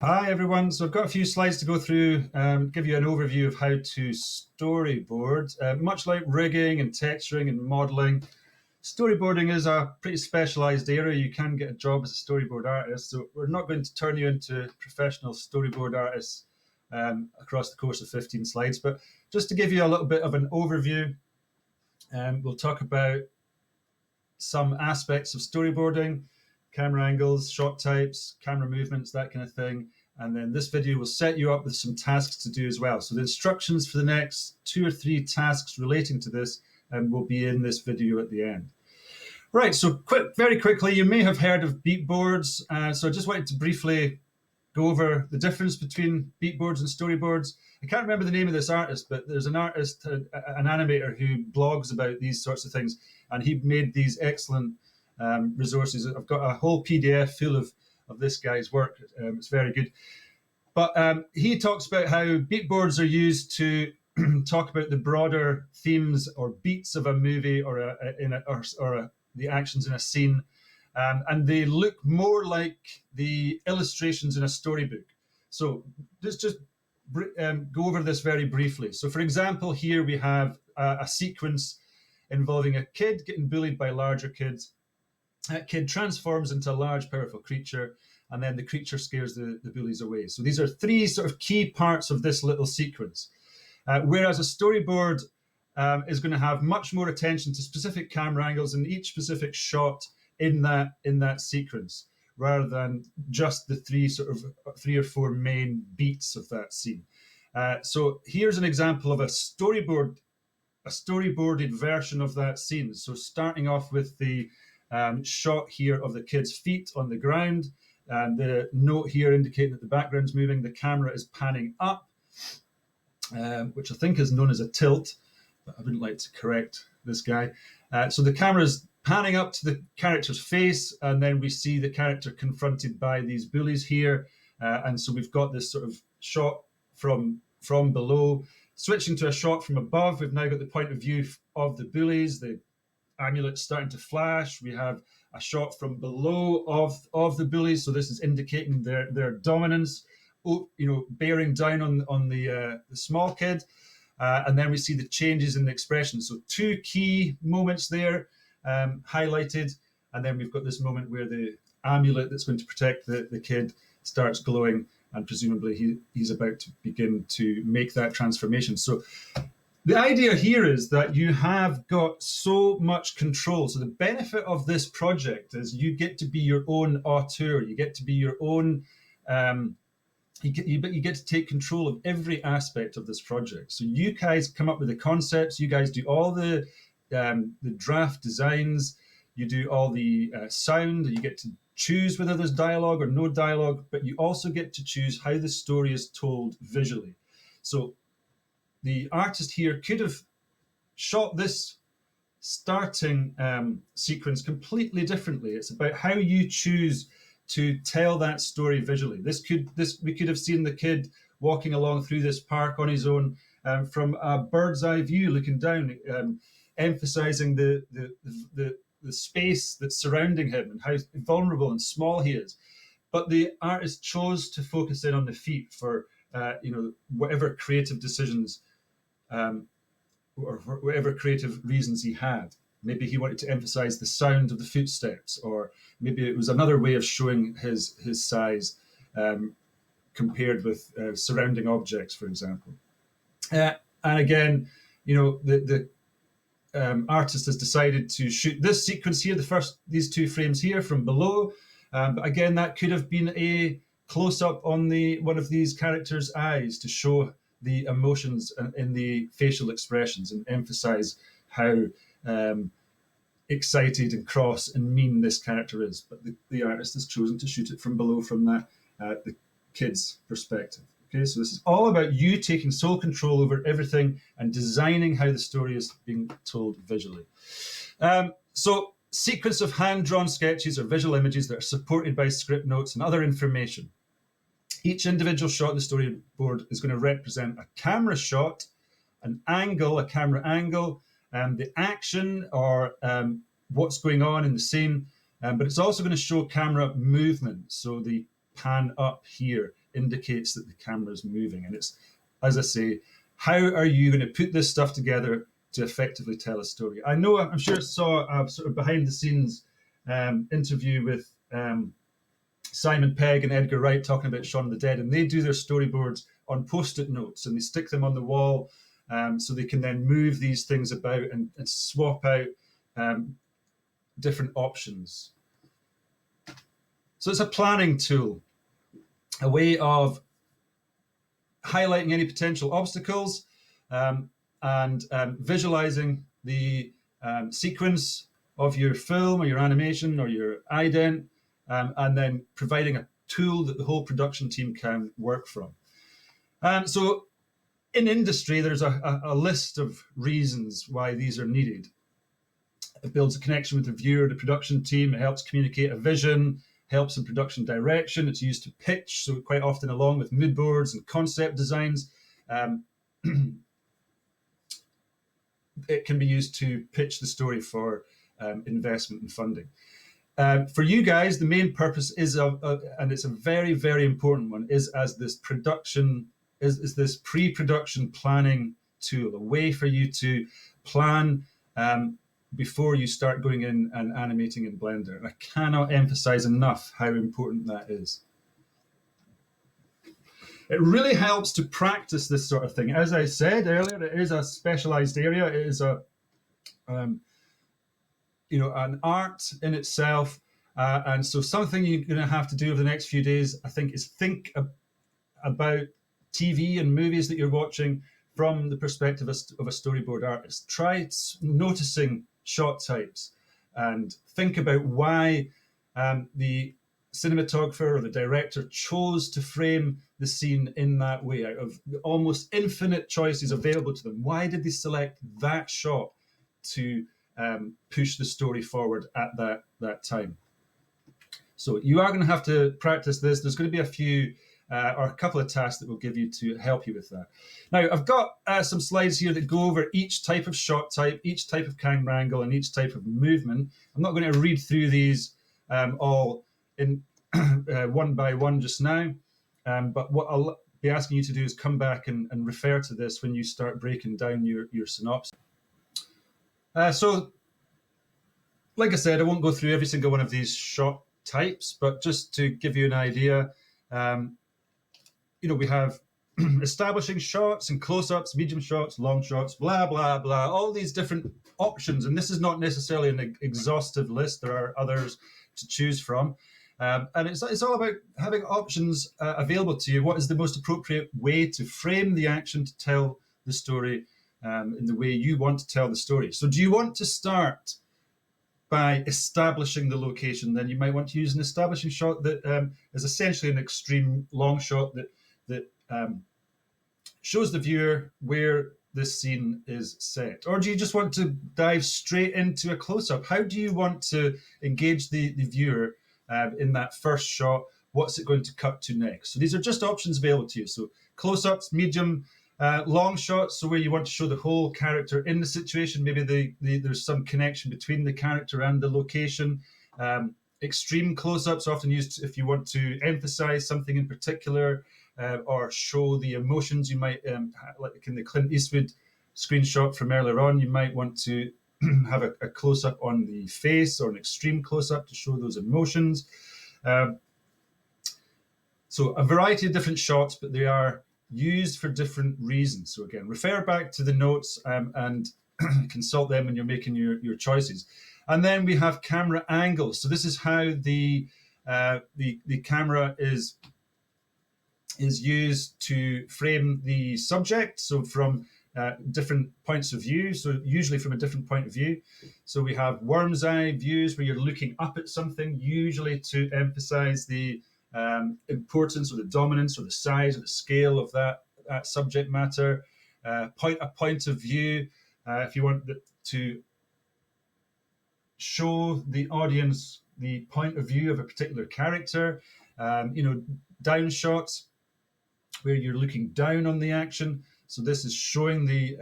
Hi everyone. So I've got a few slides to go through, give you an overview of how to storyboard. Much like rigging and texturing and modeling, storyboarding is a pretty specialized area. You can get a job as a storyboard artist. So we're not going to turn you into professional storyboard artists across the course of 15 slides, but just to give you a little bit of an overview, we'll talk about some aspects of storyboarding, camera angles, shot types, camera movements, that kind of thing. And then this video will set you up with some tasks to do as well. So the instructions for the next 2 or 3 tasks relating to this will be in this video at the end. Right, so very quickly, you may have heard of beat boards. So I just wanted to briefly go over the difference between beat boards and storyboards. I can't remember the name of this artist, but there's an artist, an animator who blogs about these sorts of things, and he made these excellent resources. I've got a whole PDF full of this guy's work. It's very good. But he talks about how beat boards are used to talk about the broader themes or beats of a movie or the actions in a scene. And they look more like the illustrations in a storybook. So just go over this very briefly. So for example, here we have a sequence involving a kid getting bullied by larger kids. That kid transforms into a large, powerful creature, and then the creature scares the bullies away. So these are 3 sort of key parts of this little sequence. Whereas a storyboard is going to have much more attention to specific camera angles in each specific shot in that sequence, rather than just the 3 or 4 main beats of that scene. So here's an example of a storyboarded version of that scene. So starting off with the shot here of the kid's feet on the ground, and the note here indicating that the background's moving. The camera is panning up, which I think is known as a tilt, but I wouldn't like to correct this guy. So the camera is panning up to the character's face, and then we see the character confronted by these bullies here. And so we've got this sort of shot from below. Switching to a shot from above, we've now got the point of view of the bullies. The amulet's starting to flash. We have a shot from below of the bullies, so this is indicating their dominance, bearing down on the small kid. And then we see the changes in the expression. So 2 key moments there highlighted, and then we've got this moment where the amulet that's going to protect the kid starts glowing, and presumably he's about to begin to make that transformation. So the idea here is that you have got so much control. So the benefit of this project is you get to be your own auteur. You get to be your own. You get to take control of every aspect of this project. So you guys come up with the concepts. You guys do all the draft designs. You do all the sound. You get to choose whether there's dialogue or no dialogue, but you also get to choose how the story is told visually. So the artist here could have shot this starting sequence completely differently. It's about how you choose to tell that story visually. We could have seen the kid walking along through this park on his own from a bird's eye view, looking down, emphasizing the space that's surrounding him and how vulnerable and small he is. But the artist chose to focus in on the feet for whatever creative decisions or whatever creative reasons he had. Maybe he wanted to emphasize the sound of the footsteps, or maybe it was another way of showing his size compared with surrounding objects, for example. And again, the artist has decided to shoot this sequence here, these 2 frames here from below. But again, that could have been a close-up on one of these characters' eyes to show the emotions in the facial expressions and emphasize how excited and cross and mean this character is. But the artist has chosen to shoot it from below, from the kid's perspective. Okay, so this is all about you taking sole control over everything and designing how the story is being told visually. So sequence of hand-drawn sketches or visual images that are supported by script notes and other information. Each individual shot in the storyboard is going to represent a camera shot, an angle, a camera angle, the action or what's going on in the scene, but it's also going to show camera movement. So the pan up here indicates that the camera is moving. And it's, as I say, how are you going to put this stuff together to effectively tell a story? I know, I'm sure I saw a sort of behind the scenes interview with Simon Pegg and Edgar Wright talking about Shaun of the Dead, and they do their storyboards on post-it notes and they stick them on the wall so they can then move these things about and swap out different options. So it's a planning tool, a way of highlighting any potential obstacles and visualizing the sequence of your film or your animation or your ident, and then providing a tool that the whole production team can work from. So in industry, there's a list of reasons why these are needed. It builds a connection with the viewer, the production team. It helps communicate a vision, helps in production direction. It's used to pitch, so quite often along with mood boards and concept designs. It can be used to pitch the story for investment and funding. For you guys, the main purpose is, and it's a very, very important one, is as this production, is this pre-production planning tool, a way for you to plan before you start going in and animating in Blender. And I cannot emphasize enough how important that is. It really helps to practice this sort of thing. As I said earlier, it is a specialized area. It is a an art in itself. And so something you're going to have to do over the next few days, I think, is think about TV and movies that you're watching from the perspective of a storyboard artist. Try noticing shot types and think about why the cinematographer or the director chose to frame the scene in that way. Out of the almost infinite choices available to them, why did they select that shot to push the story forward at that time? So you are going to have to practice this. There's going to be a few or a couple of tasks that we'll give you to help you with that. Now, I've got some slides here that go over each type of shot type, each type of camera angle, and each type of movement. I'm not going to read through these all in one by one just now, but what I'll be asking you to do is come back and refer to this when you start breaking down your synopsis. So, like I said, I won't go through every single one of these shot types, but just to give you an idea, we have establishing shots and close-ups, medium shots, long shots, blah, blah, blah, all these different options. And this is not necessarily an exhaustive list. There are others to choose from. And it's all about having options available to you. What is the most appropriate way to frame the action to tell the story in the way you want to tell the story? So do you want to start by establishing the location? Then you might want to use an establishing shot that is essentially an extreme long shot that shows the viewer where this scene is set. Or do you just want to dive straight into a close-up? How do you want to engage the viewer in that first shot? What's it going to cut to next? So these are just options available to you. So close-ups, medium, long shots, so where you want to show the whole character in the situation. Maybe there's some connection between the character and the location. Extreme close-ups, often used if you want to emphasize something in particular or show the emotions. You might, like in the Clint Eastwood screenshot from earlier on, you might want to have a close-up on the face or an extreme close-up to show those emotions. So a variety of different shots, but they are used for different reasons. So again, refer back to the notes and consult them when you're making your choices. And then we have camera angles. So this is how the camera is used to frame the subject. So from different points of view. So usually from a different point of view. So we have worm's eye views where you're looking up at something, usually to emphasize the importance or the dominance or the size or the scale of that subject matter. A point of view, if you want to show the audience the point of view of a particular character. Down shots where you're looking down on the action. So this is showing the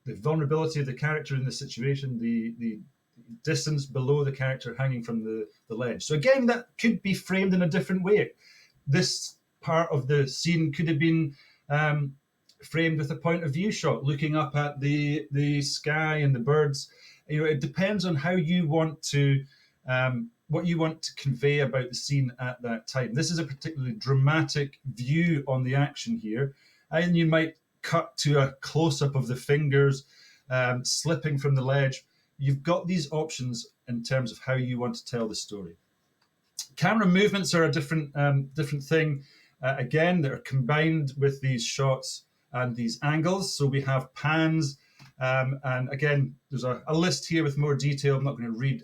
vulnerability of the character in the situation, the distance below the character hanging from the ledge. So again, that could be framed in a different way. this part of the scene could have been framed with a point of view shot, looking up at the sky and the birds. It depends on how you want to, what you want to convey about the scene at that time. This is a particularly dramatic view on the action here, and you might cut to a close-up of the fingers slipping from the ledge. You've got these options in terms of how you want to tell the story. Camera movements are a different thing, again, that are combined with these shots and these angles. So we have pans, and again, there's a list here with more detail. I'm not going to read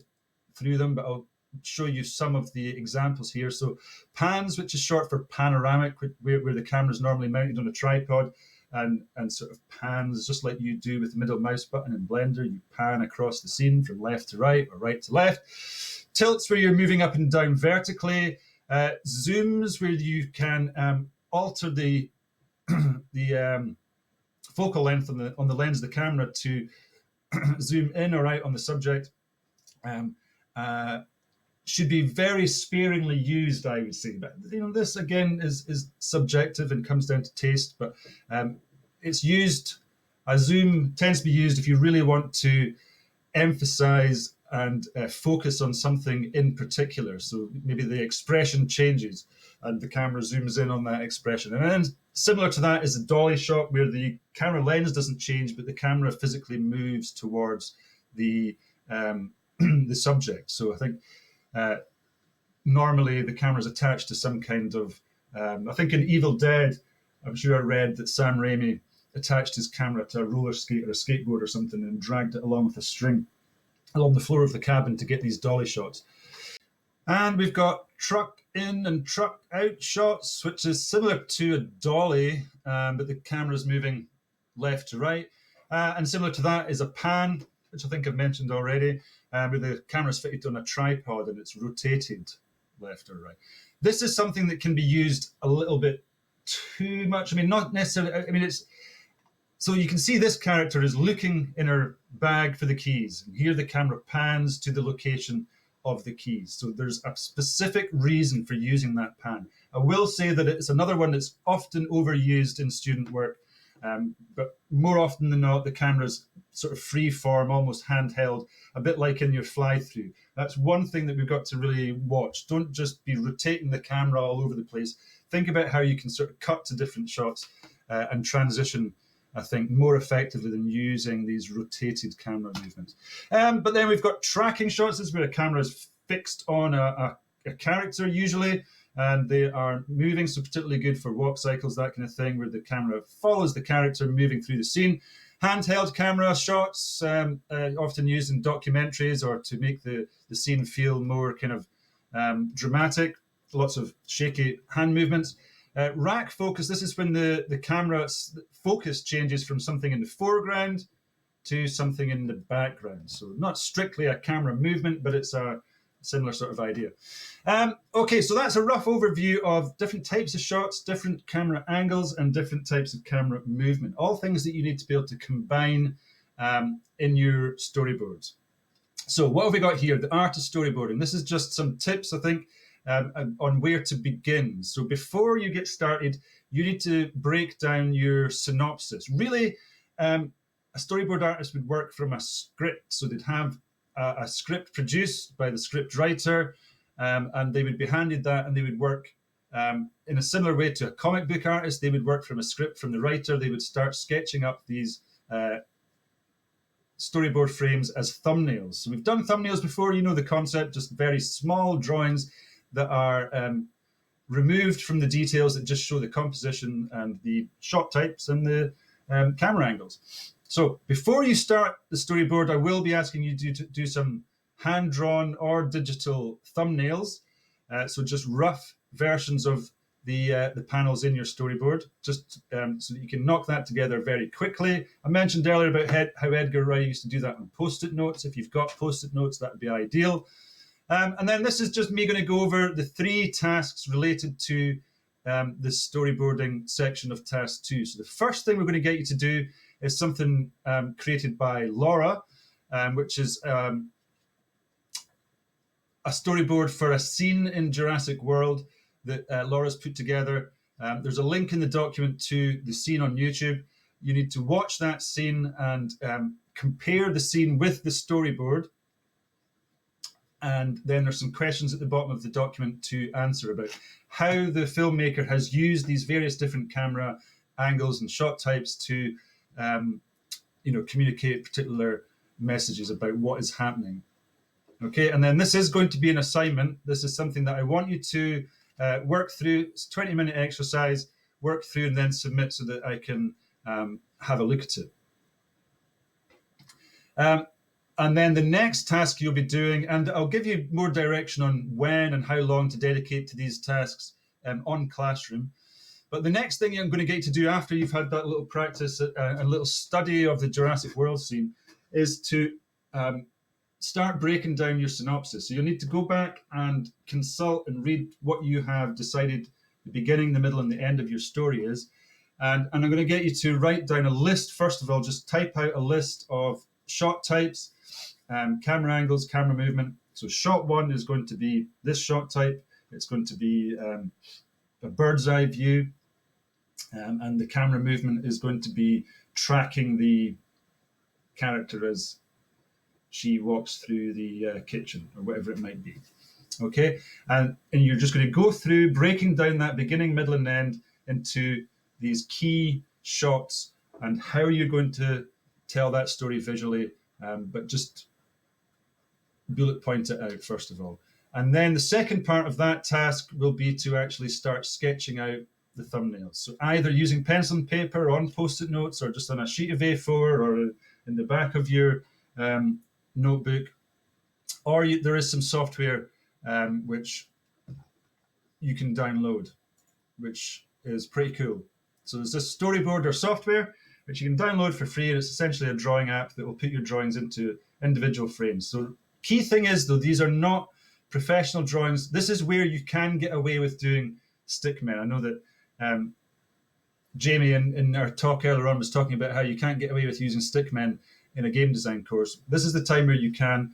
through them, but I'll show you some of the examples here. So pans, which is short for panoramic, where the camera is normally mounted on a tripod, and sort of pans, just like you do with the middle mouse button in Blender. You pan across the scene from left to right or right to left. Tilts, where you're moving up and down vertically. Zooms, where you can alter the focal length on the lens of the camera to zoom in or out on the subject. Should be very sparingly used, I would say. But this again is subjective and comes down to taste. But it's used. A zoom tends to be used if you really want to emphasize and focus on something in particular. So maybe the expression changes and the camera zooms in on that expression. And then similar to that is a dolly shot, where the camera lens doesn't change, but the camera physically moves towards the the subject. So I think normally the camera is attached to some kind of, I think in Evil Dead, I'm sure I read that Sam Raimi attached his camera to a roller skate or a skateboard or something and dragged it along with a string along the floor of the cabin to get these dolly shots. And we've got truck in and truck out shots, which is similar to a dolly, but the camera's moving left to right. And similar to that is a pan, which I think I've mentioned already, where the camera's fitted on a tripod and it's rotated left or right. This is something that can be used a little bit too much. I mean, not necessarily, I mean, it's, so you can see this character is looking in her bag for the keys. And here the camera pans to the location of the keys. So there's a specific reason for using that pan. I will say that it's another one that's often overused in student work, but more often than not, the camera's sort of free form, almost handheld, a bit like in your fly-through. That's one thing that we've got to really watch. Don't just be rotating the camera all over the place. Think about how you can sort of cut to different shots and transition, I think, more effectively than using these rotated camera movements. But then we've got tracking shots. This is where a camera is fixed on a character usually, and they are moving, so particularly good for walk cycles, that kind of thing, where the camera follows the character moving through the scene. Handheld camera shots, often used in documentaries or to make the scene feel more kind of dramatic. Lots of shaky hand movements. Rack focus, this is when the camera's focus changes from something in the foreground to something in the background. So not strictly a camera movement, but it's a similar sort of idea. Okay, so that's a rough overview of different types of shots, different camera angles, and different types of camera movement. All things that you need to be able to combine in your storyboards. So what have we got here? The art of storyboarding. This is just some tips, I think, on where to begin. So before you get started, you need to break down your synopsis. Really, a storyboard artist would work from a script. So they'd have a script produced by the script writer, and they would be handed that, and they would work in a similar way to a comic book artist. They would work from a script from the writer. They would start sketching up these storyboard frames as thumbnails. So we've done thumbnails before, you know the concept, just very small drawings that are removed from the details that just show the composition and the shot types and the camera angles. So before you start the storyboard, I will be asking you to do some hand-drawn or digital thumbnails. So just rough versions of the panels in your storyboard, just so that you can knock that together very quickly. I mentioned earlier about how Edgar Wright used to do that on Post-it notes. If you've got Post-it notes, that would be ideal. And then this is just me going to go over the 3 tasks related to the storyboarding section of task 2. So the first thing we're going to get you to do is something created by Laura, which is a storyboard for a scene in Jurassic World that Laura's put together. There's a link in the document to the scene on YouTube. You need to watch that scene and compare the scene with the storyboard. And then there's some questions at the bottom of the document to answer about how the filmmaker has used these various different camera angles and shot types to communicate particular messages about what is happening. Okay, and then this is going to be an assignment. This is something that I want you to work through. It's a 20-minute exercise, work through and then submit so that I can have a look at it. And then the next task you'll be doing, and I'll give you more direction on when and how long to dedicate to these tasks on Classroom. But the next thing I'm going to get you to do after you've had that little practice, a little study of the Jurassic World scene, is to start breaking down your synopsis. So you'll need to go back and consult and read what you have decided the beginning, the middle, and the end of your story is. And I'm going to get you to write down a list. First of all, just type out a list of shot types, camera angles, camera movement. So shot 1 is going to be this shot type. It's going to be a bird's eye view. And the camera movement is going to be tracking the character as she walks through the kitchen or whatever it might be. Okay, and you're just going to go through breaking down that beginning, middle, and end into these key shots and how you're going to tell that story visually, but just bullet point it out first of all. And then the second part of that task will be to actually start sketching out the thumbnails. So either using pencil and paper on Post-it notes or just on a sheet of A4 or in the back of your notebook, or there is some software which you can download, which is pretty cool. So there's this Storyboarder software which you can download for free, and it's essentially a drawing app that will put your drawings into individual frames. So key thing is, though, these are not professional drawings. This is where you can get away with doing stickmen. I know that Jamie in our talk earlier on was talking about how you can't get away with using stickmen in a game design course. This is the time where you can.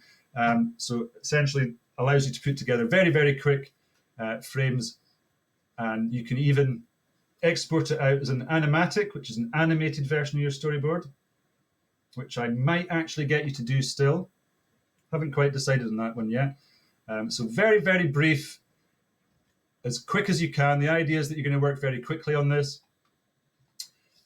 So essentially allows you to put together very, very quick frames, and you can even export it out as an animatic, which is an animated version of your storyboard, which I might actually get you to do still. Haven't quite decided on that one yet. So very, very brief, as quick as you can. The idea is that you're going to work very quickly on this.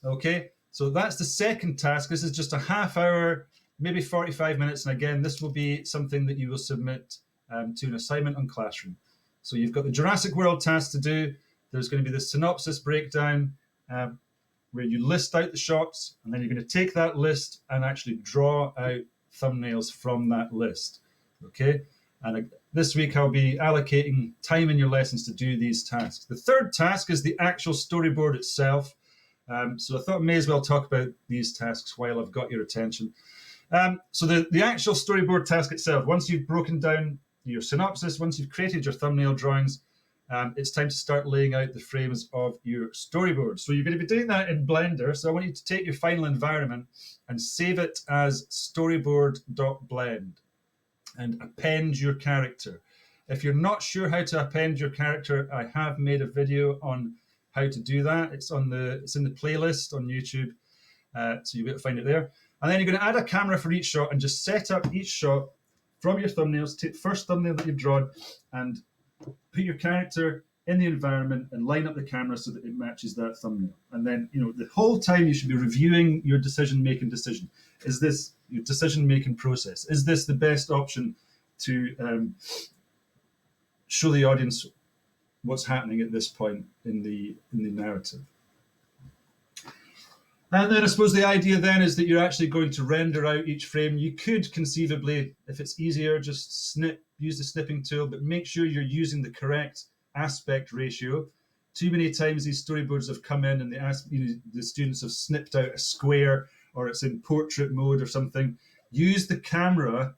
Okay, so that's the second task. This is just a half hour, maybe 45 minutes. And again, this will be something that you will submit to an assignment on Classroom. So you've got the Jurassic World task to do. There's going to be the synopsis breakdown where you list out the shots, and then you're going to take that list and actually draw out thumbnails from that list. Okay, and this week I'll be allocating time in your lessons to do these tasks. The third task is the actual storyboard itself. So I thought I may as well talk about these tasks while I've got your attention. So the actual storyboard task itself, once you've broken down your synopsis, once you've created your thumbnail drawings, it's time to start laying out the frames of your storyboard. So you're going to be doing that in Blender. So I want you to take your final environment and save it as storyboard.blend and append your character. If you're not sure how to append your character, I have made a video on how to do that. It's in the playlist on YouTube, so you'll be able to find it there. And then you're going to add a camera for each shot and just set up each shot from your thumbnails. Take the first thumbnail that you've drawn and put your character in the environment and line up the camera so that it matches that thumbnail. And then, the whole time you should be reviewing your decision-making decision. Is this your decision-making process? Is this the best option to show the audience what's happening at this point in the narrative? And then I suppose the idea then is that you're actually going to render out each frame. You could conceivably, if it's easier, just use the snipping tool, but make sure you're using the correct aspect ratio. Too many times these storyboards have come in and the students have snipped out a square, or it's in portrait mode or something. Use the camera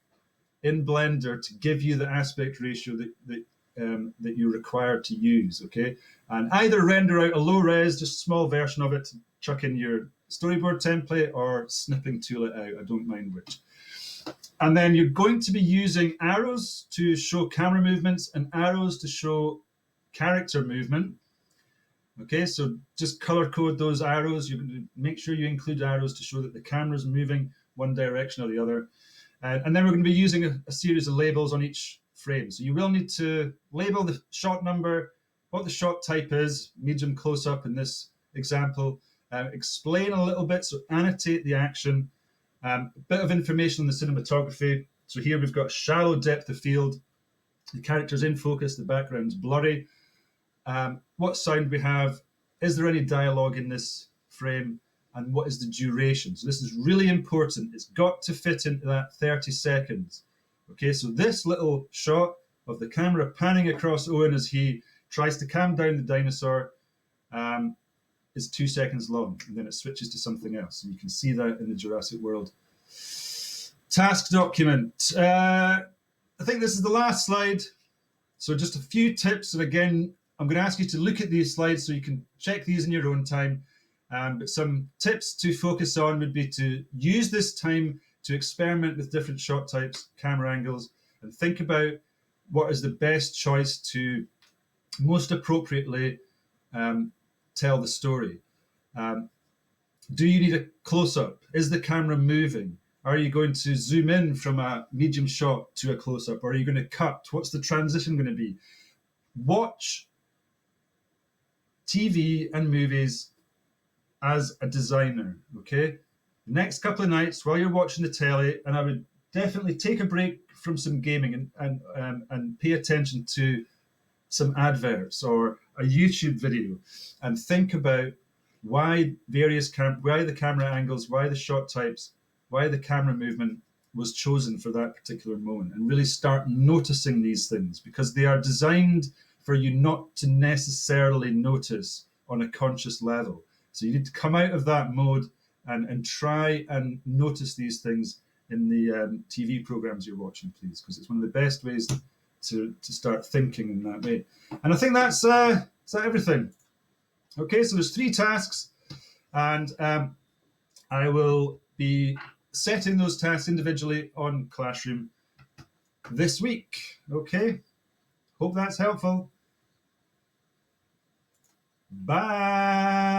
in Blender to give you the aspect ratio that you're required to use, okay? And either render out a low res, just a small version of it to chuck in your storyboard template, or snipping tool it out. I don't mind which. And then you're going to be using arrows to show camera movements and arrows to show character movement. Okay, so just color code those arrows. You make sure you include arrows to show that the camera is moving one direction or the other. And then we're going to be using a series of labels on each frame. So you will need to label the shot number, what the shot type is, medium close-up in this example, explain a little bit, so annotate the action, a bit of information on the cinematography. So here we've got shallow depth of field, the character's in focus, the background's blurry. What sound we have, is there any dialogue in this frame, and what is the duration? So this is really important. It's got to fit into that 30 seconds. Okay, so this little shot of the camera panning across Owen as he tries to calm down the dinosaur is 2 seconds long, and then it switches to something else. And you can see that in the Jurassic World task document. I think this is the last slide. So just a few tips, and again, I'm going to ask you to look at these slides so you can check these in your own time. But some tips to focus on would be to use this time to experiment with different shot types, camera angles, and think about what is the best choice to most appropriately tell the story. Do you need a close-up? Is the camera moving? Are you going to zoom in from a medium shot to a close-up? Or are you going to cut? What's the transition going to be? Watch TV and movies as a designer, okay? Next couple of nights while you're watching the telly, and I would definitely take a break from some gaming and pay attention to some adverts or a YouTube video, and think about why why the camera angles, why the shot types, why the camera movement was chosen for that particular moment, and really start noticing these things, because they are designed for you not to necessarily notice on a conscious level. So you need to come out of that mode and try and notice these things in the TV programs you're watching, please, because it's one of the best ways to start thinking in that way. And I think that's everything. Okay, so there's 3 tasks, and I will be setting those tasks individually on Classroom this week. Okay, hope that's helpful. Bye.